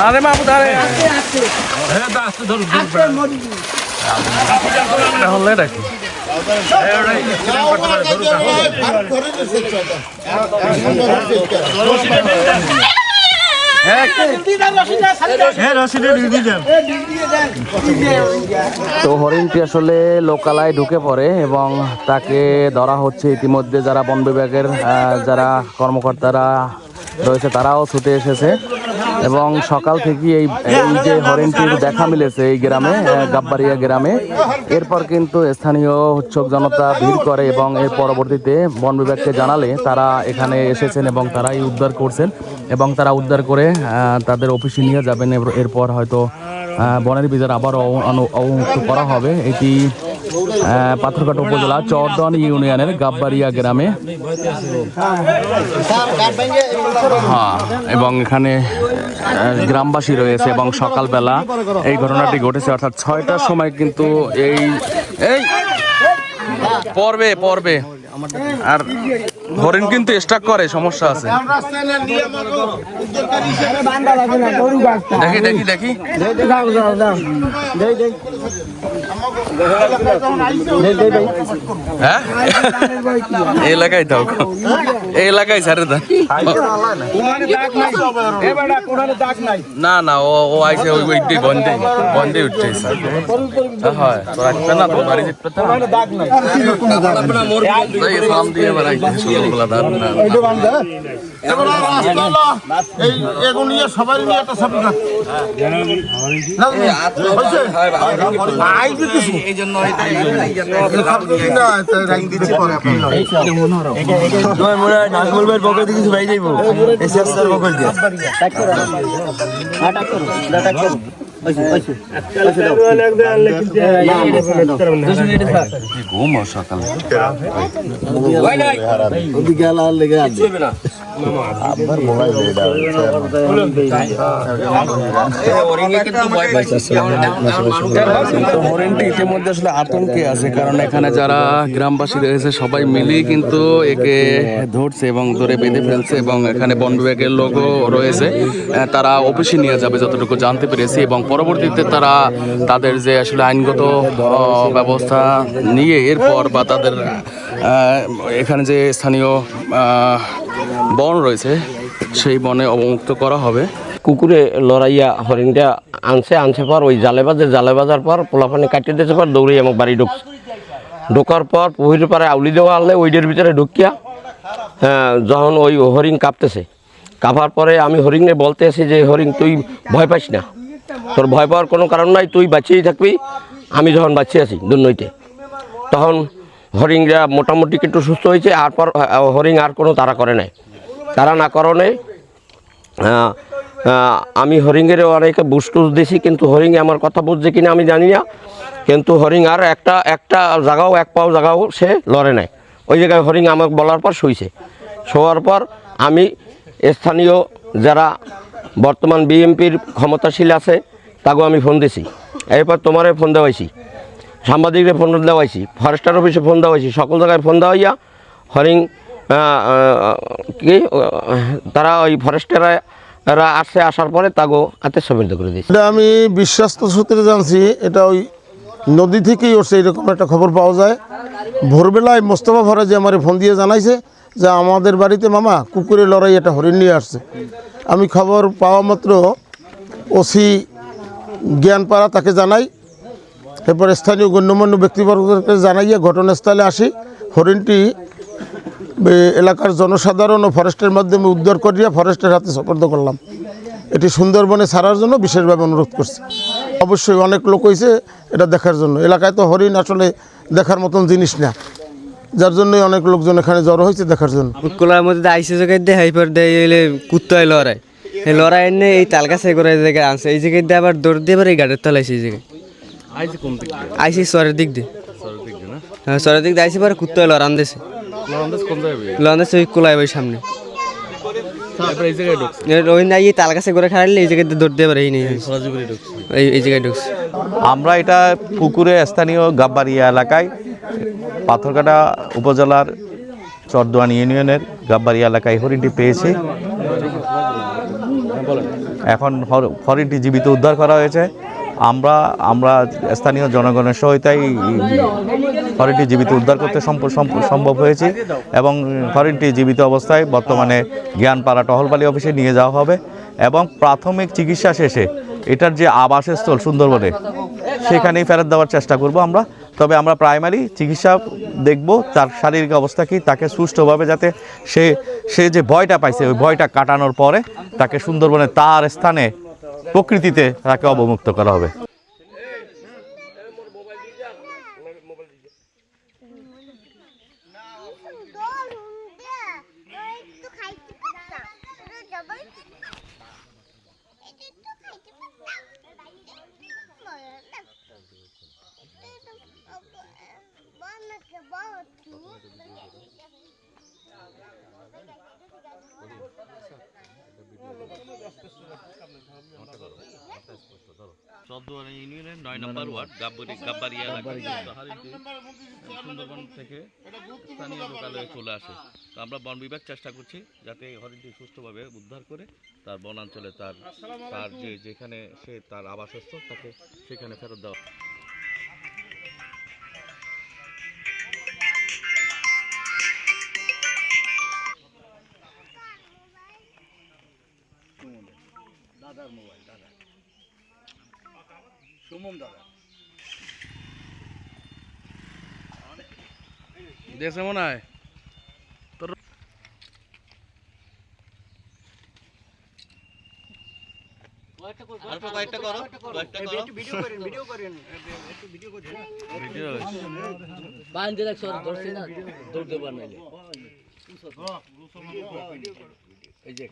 আরে মাহবুদ আরে হলে নাকি তো হরিণটি আসলে লোকালয়ে ঢুকে পড়ে এবং তাকে ধরা হচ্ছে। ইতিমধ্যে যারা বন বিভাগের যারা কর্মকর্তারা রয়েছে তারাও ছুটে এসেছে এবং সকাল থেকে এই যে হরিণটির দেখা মিলেছে এই গ্রামে, গাব্বারিয়া গ্রামে। এরপর কিন্তু স্থানীয় উৎসুক জনতা ভিড় করে এবং এর পরবর্তীতে বন বিভাগকে জানালে তারা এখানে এসেছেন এবং তারাই উদ্ধার করছেন এবং তারা উদ্ধার করে তাদের অফিসে নিয়ে যাবেন। এরপর হয়তো বনের ভিতরে আবার অবমুক্ত করা হবে। এটি পাথরঘাটা উপজেলা চরদন ইউনিয়নের গাব্বারিয়া গ্রামে। হ্যাঁ, এবং এখানে গ্রামবাসী রয়েছে এবং সকালবেলা এই ঘটনাটি ঘটেছে, অর্থাৎ 6টার সময় কিন্তু এই পর্বে আর হরিণ কিন্তু স্টক করে, সমস্যা আছে। দেখি হ্যাঁ এলাকায় তো এই এলাকায় ছাড়ে না ও আইসে ওই বন্ধে উঠছে। হয় রাখবে না তো বাড়ি যেতে সালাম দিয়ে বেড়াইছে সকালবেলা ঘুম সকালে হরিণটি ইতিমধ্যে আসলে আতঙ্কে আছে, কারণ এখানে যারা গ্রামবাসী রয়েছে সবাই মিলিয়ে কিন্তু একে ধরছে এবং ধরে বেঁধে ফেলছে এবং এখানে বন বিভাগের লোকও রয়েছে। তারা অফিসে নিয়ে যাবে যতটুকু জানতে পেরেছি এবং পরবর্তীতে তারা তাদের যে আসলে আইনগত ব্যবস্থা নিয়ে এরপর বা তাদের এখানে যে স্থানীয় বন রয়েছে সেই বনে অবমুক্ত করা হবে। কুকুরে লড়াইয়া হরিণটা আনছে পর ওই জালে বাজার পর পোলাপানি কাটিয়ে দিয়েছে পর দৌড়ে আমার বাড়ি ঢোকার পর পুকুরের পারে আউলি দেওয়া আনলে ওইটার ভিতরে ঢুকিয়া যখন ওই হরিণ কাঁপার পরে আমি হরিণে বলতে আসি যে হরিণ তুই ভয় পাইস না, তোর ভয় পাওয়ার কোনো কারণ নাই, তুই বাঁচিয়েই থাকবি। আমি যখন বাঁচিয়ে আছি দুর্নইতে তখন হরিণরা মোটামুটি একটু সুস্থ হয়েছে। আর পর হরিণ আর কোনো তারা না করণে আমি হরিণের অনেকে বুস্টুস দিছি, কিন্তু হরিণ আমার কথা বুঝছে কিনা আমি জানি না। কিন্তু হরিণ আর একটা জায়গাও এক পাও জায়গাও সে লড়ে নাই। ওই জায়গায় হরিণ আমাকে বলার পর শোয়ার পর আমি স্থানীয় যারা বর্তমান বিএমপির ক্ষমতাশীল আছে তাকেও আমি ফোন দিছি। এরপর তোমারে ফোন দেওয়াইছি, সাংবাদিকরে ফোন দেওয়াইছি, ফরেস্টার অফিসে ফোন দেওয়াইছি, সকল জায়গায় ফোন দেওয়াইয়া হরিণ কি তারা ওই ফরেস্টাররা আসার পরে তাগো হাতে সমিত করে দিয়েছে। এটা আমি বিশ্বস্ত সূত্রে জানছি, এটা ওই নদী থেকেই ওর এরকম একটা খবর পাওয়া যায়। ভোরবেলায় মোস্তফা ফরাজি আমার ফোন দিয়ে জানাইছে যে আমাদের বাড়িতে মামা কুকুরের লড়াই একটা হরিণ নিয়ে আসছে। আমি খবর পাওয়া মাত্র ওসি জ্ঞানপাড়া তাকে জানাই, এরপর স্থানীয় গণ্যমান্য ব্যক্তিবর্গকে জানাইয়া ঘটনাস্থলে আসি। হরিণটি এলাকার জনসাধারণ ও ফরেস্টের মাধ্যমে উদ্ধার করিয়া ফরেস্টের হাতে সোপর্দ করলাম। এটি সুন্দরবনে ছাড়ার জন্য বিশেষভাবে অনুরোধ করছি। অবশ্যই অনেক লোক হয়েছে এটা দেখার জন্য। এলাকায় তো হরিণ আসলে দেখার মতন জিনিস না, যার জন্যই অনেক লোকজন এখানে জড়ো হয়েছে দেখার জন্য। কোলার মধ্যে আইসে জায়গায় দেয় হাইপার দেয় কুত্তায় লড়াই, এই লড়াই এনে এই তালগাছে করে জায়গায় আনছে, এই জায়গায় দিয়ে আবার দৌড় দিয়ে আবার এই গাড়ির তলাইছে। এই জায়গায় আইসি সরের দিক দিয়ে, হ্যাঁ সরের দিক দিয়ে আইসি পরে কুত্তায় লড়ান দিয়েছে, লড়ান ওই কোলায় ওই সামনে ওই নাই এই তাল গাছে করে খাইলে এই জায়গায় দৌড় দিয়ে পারে এই জায়গায় ঢুকছে। আমরা এটা পুকুরে স্থানীয় গাব্বারিয়া এলাকায় পাথরঘাটা উপজেলার চরদোয়ান ইউনিয়নের গাব্বারিয়া এলাকায় হরিণটি পেয়েছি এখন হরিণটি জীবিত উদ্ধার করা হয়েছে। আমরা স্থানীয় জনগণের সহায়তায় হরিণটি জীবিত উদ্ধার করতে সম্ভব হয়েছে এবং হরিণটি জীবিত অবস্থায় বর্তমানে জ্ঞানপাড়া টহলবালি অফিসে নিয়ে যাওয়া হবে এবং প্রাথমিক চিকিৎসা শেষে এটার যে আবাসস্থল সুন্দরবনে সেখানেই ফেরত দেওয়ার চেষ্টা করব আমরা। তবে আমরা প্রাইমারি চিকিৎসা দেখব তার শারীরিক অবস্থা কি, তাকে সুষ্ঠুভাবে যাতে সে যে ভয়টা পাইছে ওই ভয়টা কাটানোর পরে তাকে সুন্দরবনে তার স্থানে প্রকৃতিতে তাকে অবমুক্ত করা হবে। চৌদ্দগ্রাম ইউনিয়নের ৯ নম্বর ওয়ার্ড গাব্বারিয়া সুন্দরবন থেকে স্থানীয় লোকালয়ে চলে আসে। তো আমরা বন বিভাগ চেষ্টা করছি যাতে হরিণটি সুষ্ঠুভাবে উদ্ধার করে তার বনাঞ্চলে তার যেখানে সে তার আবাসস্থল তাকে সেখানে ফেরত দেওয়া। দেশে মনে হয় তোর বান্ধে রাখছো ধরছি না দৌড়তে বানাইলে এই যে